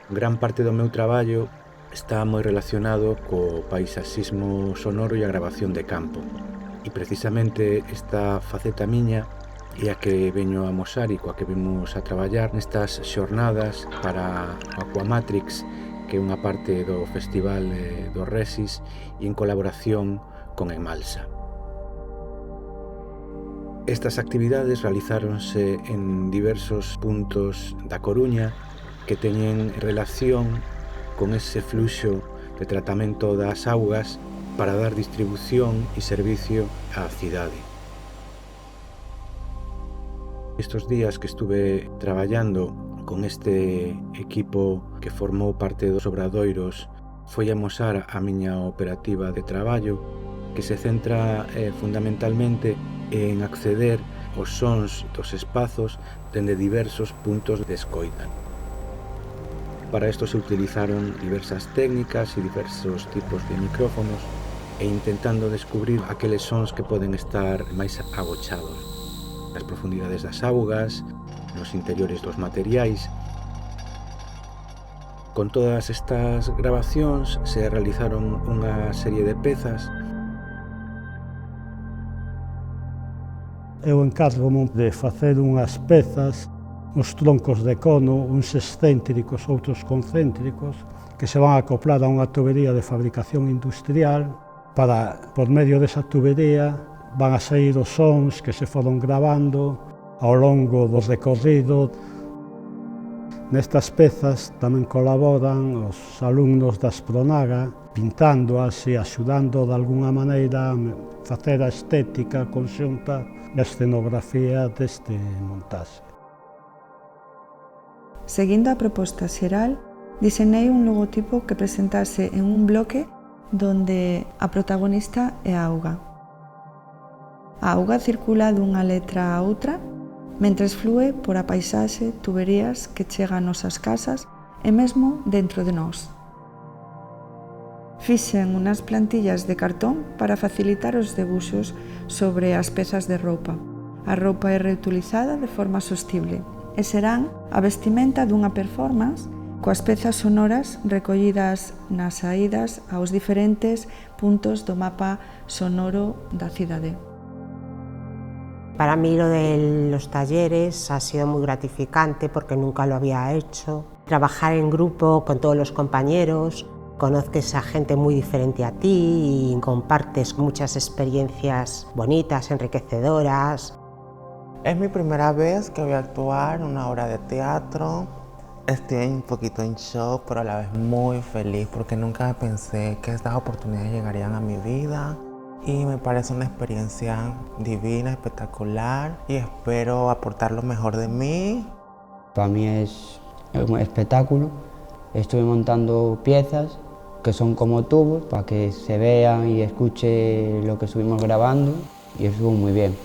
Gran parte do meu traballo está moi relacionado co paisaxismo sonoro e a gravación de campo. E precisamente esta faceta miña é a que veño a amosar e coa que vimos a traballar nestas xornadas para o Aquamatrix, que é unha parte do Festival do Resis e en colaboración con Emalsa. Estas actividades realizáronse en diversos puntos da Coruña que teñen relación con ese fluxo de tratamento das augas para dar distribución e servicio á cidade. Estes días que estuve traballando con este equipo que formou parte dos obradoiros foi amosar a miña operativa de traballo que se centra fundamentalmente en acceder aos sons dos espazos dende diversos puntos de escoita. Para isto se utilizaron diversas técnicas e diversos tipos de micrófonos e intentando descubrir aqueles sons que poden estar máis agochados nas profundidades das augas, nos interiores dos materiais. Con todas estas grabacións se realizaron unha serie de pezas. Eu encárgomo de facer unhas pezas, uns troncos de cono, uns excéntricos, outros concéntricos, que se van a acoplar a unha tubería de fabricación industrial para, por medio desa tubería, van a sair os sons que se foron grabando ao longo do recorrido. Nestas pezas tamén colaboran os alumnos da Aspronaga, pintándoas e axudando de alguna maneira a facer a estética conxunta e a escenografía deste montaxe. Seguindo a proposta xeral, diseñei un logotipo que presentase en un bloque donde a protagonista é a auga. A auga circula dunha letra a outra, mentres flúe por a paisaxe, tuberías que chegan a nosas casas e mesmo dentro de nós. Fixen unhas plantillas de cartón para facilitar os debuxos sobre as pezas de roupa. A roupa é reutilizada de forma sostible e serán a vestimenta dunha performance coas pezas sonoras recollidas nas saídas aos diferentes puntos do mapa sonoro da cidade. Para mí lo de los talleres ha sido muy gratificante porque nunca lo había hecho. Trabajar en grupo con todos los compañeros, conoces a gente muy diferente a ti y compartes muchas experiencias bonitas, enriquecedoras. Es mi primera vez que voy a actuar una obra de teatro. Estoy un poquito en shock, pero a la vez muy feliz porque nunca pensé que estas oportunidades llegarían a mi vida. Y me parece una experiencia divina, espectacular y espero aportar lo mejor de mí. Para mí es un espectáculo. Estuve montando piezas que son como tubos para que se vean y escuche lo que estuvimos grabando y estuvo muy bien.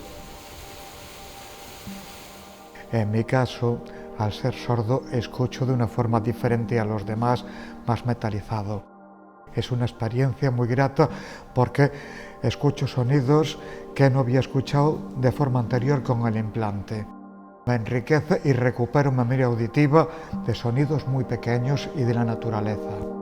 En mi caso, al ser sordo, escucho de una forma diferente a los demás, más metalizado. Es una experiencia muy grata porque escucho sonidos que no había escuchado de forma anterior con el implante. Me enriquece y recupero memoria auditiva de sonidos muy pequeños y de la naturaleza.